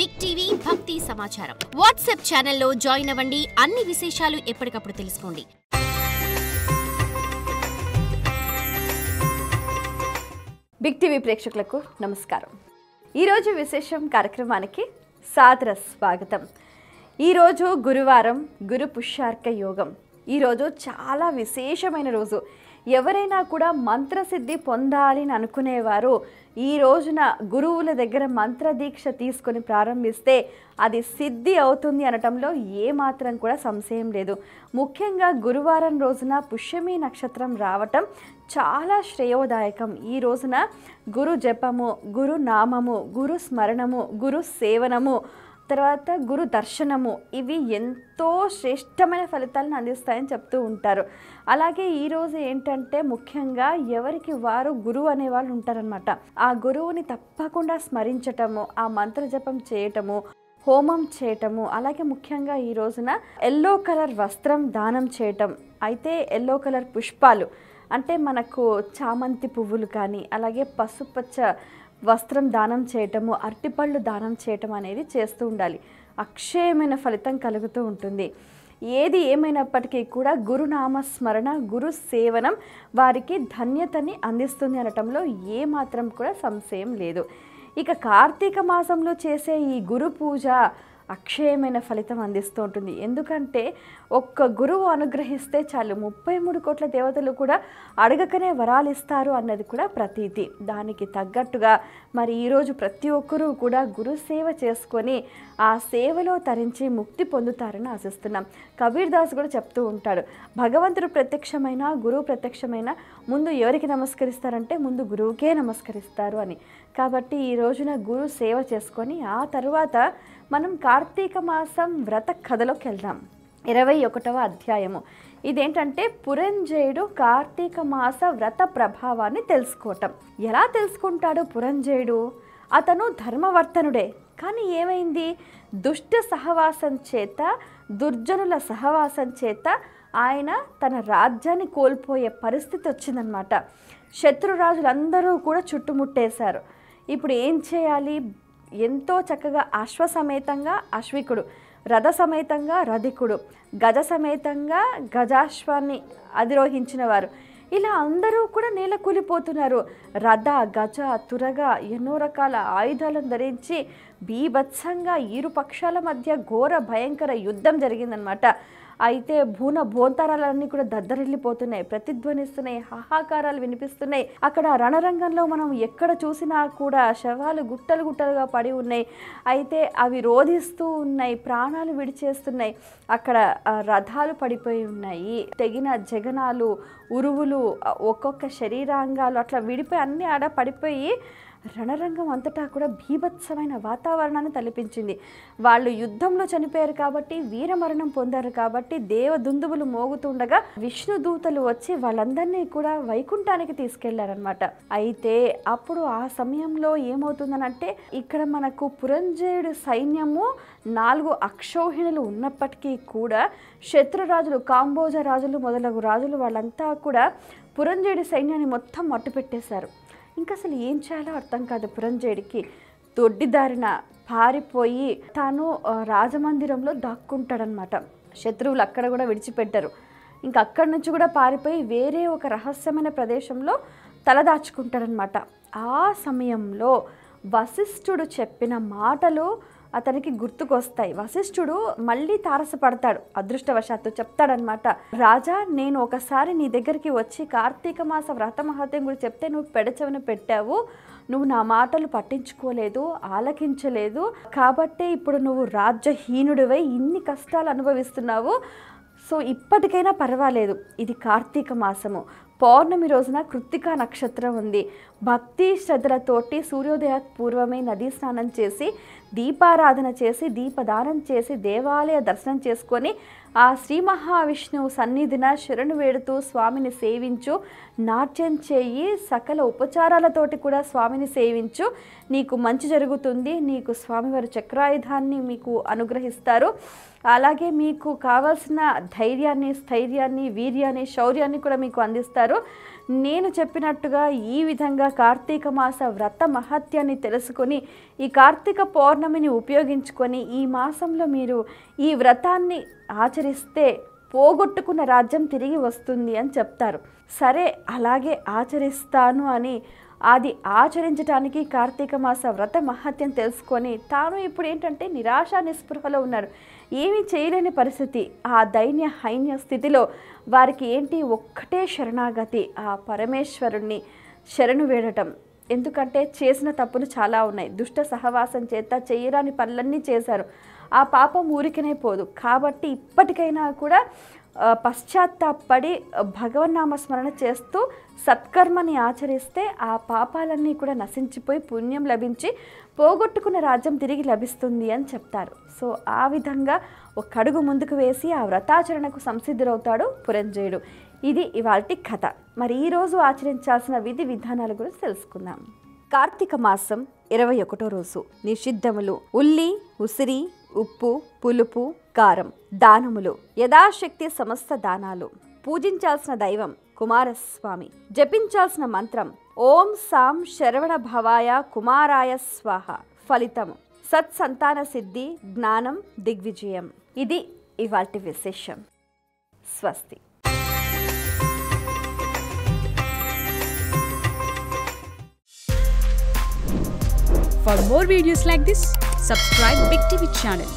Big TV భక్తి సమాచారం WhatsApp ఛానల్లో జాయిన్ అవ్వండి. అన్ని విశేషాలు ఎప్పటికప్పుడు తెలుసుకోండి. బిగ్ టీవీ ప్రేక్షకులకు నమస్కారం. ఈరోజు విశేషం కార్యక్రమానికి సాదర స్వాగతం. ఈరోజు గురువారం, గురు పుష్యార్క యోగం. ఈరోజు చాలా విశేషమైన రోజు. ఎవరైనా కూడా మంత్రసిద్ధి పొందాలి అని అనుకునేవారు ఈ రోజున గురువుల దగ్గర మంత్రదీక్ష తీసుకొని ప్రారంభిస్తే అది సిద్ధి అవుతుంది అనటంలో ఏమాత్రం కూడా సంశయం లేదు. ముఖ్యంగా గురువారం రోజున పుష్యమి నక్షత్రం రావటం చాలా శ్రేయోదాయకం. ఈ రోజున గురు జపము, గురు నామము, గురు స్మరణము, గురు సేవనము, తర్వాత గురు దర్శనము, ఇవి ఎంతో శ్రేష్టమైన ఫలితాలను అందిస్తాయని చెప్తూ ఉంటారు. అలాగే ఈరోజు ఏంటంటే ముఖ్యంగా ఎవరికి వారు గురువు అనేవాళ్ళు ఉంటారనమాట. ఆ గురువుని తప్పకుండా స్మరించటము, ఆ మంత్ర జపం చేయటము, హోమం చేయటము, అలాగే ముఖ్యంగా ఈ రోజున ఎల్లో కలర్ వస్త్రం దానం చేయటం, అయితే ఎల్లో కలర్ పుష్పాలు అంటే మనకు చామంతి పువ్వులు కానీ, అలాగే పసుపచ్చ వస్త్రం దానం చేయటము, అరటిపళ్ళు దానం చేయటం అనేది చేస్తూ ఉండాలి. అక్షయమైన ఫలితం కలుగుతూ ఉంటుంది. ఏది ఏమైనప్పటికీ కూడా గురునామ స్మరణ, గురు సేవనం వారికి ధన్యతని అందిస్తుంది అనటంలో ఏమాత్రం కూడా సంశయం లేదు. ఇక కార్తీక మాసంలో చేసే ఈ గురు పూజ అక్షయమైన ఫలితం అందిస్తూ ఉంటుంది. ఎందుకంటే ఒక్క గురువు అనుగ్రహిస్తే చాలు 33 కోట్ల దేవతలు కూడా అడగకనే వరాలు ఇస్తారు అన్నది కూడా ప్రతీతి. దానికి తగ్గట్టుగా మరి ఈరోజు ప్రతి ఒక్కరూ కూడా గురు సేవ చేసుకొని ఆ సేవలో తరించి ముక్తి పొందుతారని ఆశిస్తున్నాం. కబీర్ దాస్ కూడా చెప్తూ ఉంటాడు, భగవంతుడు ప్రత్యక్షమైన, గురువు ప్రత్యక్షమైన ముందు ఎవరికి నమస్కరిస్తారంటే ముందు గురువుకే నమస్కరిస్తారు అని. కాబట్టి ఈ రోజున గురు సేవ చేసుకొని ఆ తరువాత మనం కార్తీక మాసం వ్రత కథలోకి వెళ్దాం. 21వ అధ్యాయము. ఇదేంటంటే పురంజయుడు కార్తీక మాస వ్రత ప్రభావాన్ని తెలుసుకోవటం. ఎలా తెలుసుకుంటాడు పురంజయుడు? అతను ధర్మవర్తనుడే, కానీ ఏమైంది? దుష్ట సహవాసం చేత, దుర్జనుల సహవాసం చేత ఆయన తన రాజ్యాన్ని కోల్పోయే పరిస్థితి వచ్చిందనమాట. శత్రురాజులందరూ కూడా చుట్టుముట్టేశారు. ఇప్పుడు ఏం చేయాలి? ఎంతో చక్కగా అశ్వసమేతంగా అశ్వికుడు, రథ సమేతంగా రధికుడు, గజ సమేతంగా గజాశ్వాన్ని అధిరోహించిన వారు, ఇలా అందరూ కూడా నేల కూలిపోతున్నారు. రథ, గజ, తురగ ఎన్నో రకాల ఆయుధాలను ధరించి బీభత్సంగా ఇరు పక్షాల మధ్య ఘోర భయంకర యుద్ధం జరిగిందనమాట. అయితే భూతారాలన్నీ కూడా దద్దరిల్లిపోతున్నాయి, ప్రతిధ్వనిస్తున్నాయి, హాహాకారాలు వినిపిస్తున్నాయి. అక్కడ రణరంగంలో మనం ఎక్కడ చూసినా కూడా శవాలు గుట్టలు గుట్టలుగా పడి ఉన్నాయి. అయితే అవి రోధిస్తూ ఉన్నాయి, ప్రాణాలు విడిచేస్తున్నాయి. అక్కడ రథాలు పడిపోయి ఉన్నాయి, తెగిన జగనాలు, ఉరువులు, ఒక్కొక్క శరీరాంగాలు అట్లా విడిపోయి అన్నీ ఆడ పడిపోయి రణరంగం అంతటా కూడా బీభత్సమైన వాతావరణాన్ని తలపించింది. వాళ్ళు యుద్ధంలో చనిపోయారు కాబట్టి, వీరమరణం పొందారు కాబట్టి దేవదుందుబులు మోగుతుండగా విష్ణు దూతలు వచ్చి వాళ్ళందరినీ కూడా వైకుంఠానికి తీసుకెళ్లారనమాట. అయితే అప్పుడు ఆ సమయంలో ఏమవుతుందనంటే ఇక్కడ మనకు పురంజయుడి సైన్యము 4 అక్షౌహిణులు ఉన్నప్పటికీ కూడా శత్రురాజులు, కాంబోజ రాజులు మొదలగు రాజులు వాళ్ళంతా కూడా పురంజయుడి సైన్యాన్ని మొత్తం మట్టుపెట్టేశారు. ఇంకా అసలు ఏం చేయాలో అర్థం కాదు పురంజయుడికి. దొడ్డిదారిన పారిపోయి తాను రాజమందిరంలో దాక్కుంటాడనమాట. శత్రువులు అక్కడ కూడా విడిచిపెట్టారు. ఇంకా అక్కడి నుంచి కూడా పారిపోయి వేరే ఒక రహస్యమైన ప్రదేశంలో తలదాచుకుంటాడనమాట. ఆ సమయంలో వశిష్ఠుడు చెప్పిన మాటలు అతనికి గుర్తుకొస్తాయి. వశిష్ఠుడు మళ్ళీ తారసపడతాడు, అదృష్టవశాత్తు చెప్తాడనమాట, రాజా నేను ఒకసారి నీ దగ్గరికి వచ్చి కార్తీక మాస వ్రత మహత్యం గురించి చెప్తే నువ్వు పెడచెవిన పెట్టావు, నువ్వు నా మాటలు పట్టించుకోలేదు, ఆలకించలేదు, కాబట్టే ఇప్పుడు నువ్వు రాజ్యహీనుడివై ఇన్ని కష్టాలు అనుభవిస్తున్నావు. సో ఇప్పటికైనా పర్వాలేదు, ఇది కార్తీక మాసము, పౌర్ణమి రోజున కృత్తికా నక్షత్రం ఉంది. భక్తి శ్రద్ధలతోటి సూర్యోదయ పూర్వమే నదీ స్నానం చేసి, దీపారాధన చేసి, దీపదానం చేసి, దేవాలయ దర్శనం చేసుకొని ఆ శ్రీ మహావిష్ణువు సన్నిధిన శరణు వేడుతూ స్వామిని సేవించు, నాట్యం చేయి, సకల ఉపచారాలతోటి కూడా స్వామిని సేవించు, నీకు మంచి జరుగుతుంది. నీకు స్వామివారి చక్రాయుధాన్ని మీకు అనుగ్రహిస్తారు. అలాగే మీకు కావాల్సిన ధైర్యాన్ని, స్థైర్యాన్ని, వీర్యాన్ని, శౌర్యాన్ని కూడా మీకు అందిస్తారు. నేను చెప్పినట్టుగా ఈ విధంగా కార్తీక మాస వ్రత మహత్యాన్ని తెలుసుకొని ఈ కార్తీక పౌర్ణమి పౌర్ణమిని ఉపయోగించుకొని ఈ మాసంలో మీరు ఈ వ్రతాన్ని ఆచరిస్తే పోగొట్టుకున్న రాజ్యం తిరిగి వస్తుంది అని చెప్తారు. సరే, అలాగే ఆచరిస్తాను అని అది ఆచరించడానికి కార్తీక మాస వ్రత మహత్యం తెలుసుకొని తాను ఇప్పుడు ఏంటంటే నిరాశ నిస్పృహలో ఉన్నారు. ఏమీ చేయలేని పరిస్థితి. ఆ దైన్య హైన్య స్థితిలో వారికి ఏంటి, ఒక్కటే శరణాగతి, ఆ పరమేశ్వరుణ్ణి శరణు వేడటం. ఎందుకంటే చేసిన తప్పులు చాలా ఉన్నాయి. దుష్ట సహవాసం చేత చేయరాని పనులన్నీ చేశారు. ఆ పాపం ఊరికనే పోదు. కాబట్టి ఇప్పటికైనా కూడా పశ్చాత్తాపడి భగవన్నామస్మరణ చేస్తూ సత్కర్మని ఆచరిస్తే ఆ పాపాలన్నీ కూడా నశించిపోయి పుణ్యం లభించి పోగొట్టుకున్న రాజ్యం తిరిగి లభిస్తుంది అని చెప్తారు. సో ఆ విధంగా ఒక అడుగు ముందుకు వేసి ఆ వ్రతాచరణకు సంసిద్ధుడవుతాడు పురంజయుడు. ఇది ఇవాల్టి కథ. మరి ఈరోజు ఆచరించాల్సిన విధి విధానాల గురించి తెలుసుకుందాం. కార్తీక మాసం 21వ రోజు నిషిద్ధములు ఉల్లి, ఉసిరి, ఉప్పు, పులుపు, కారం. దానములు యథాశక్తి సమస్త దానాలు. పూజించాల్సిన దైవం కుమారస్వామి. జపించాల్సిన మంత్రం ఓం సాం శరవణ భవాయ కుమారాయ స్వాహ. ఫలితము సత్సంతాన సిద్ధి, జ్ఞానం, దిగ్విజయం. ఇది ఇవాల్టి విశేషం. స్వస్తి. For more videos like this, subscribe Big TV channel.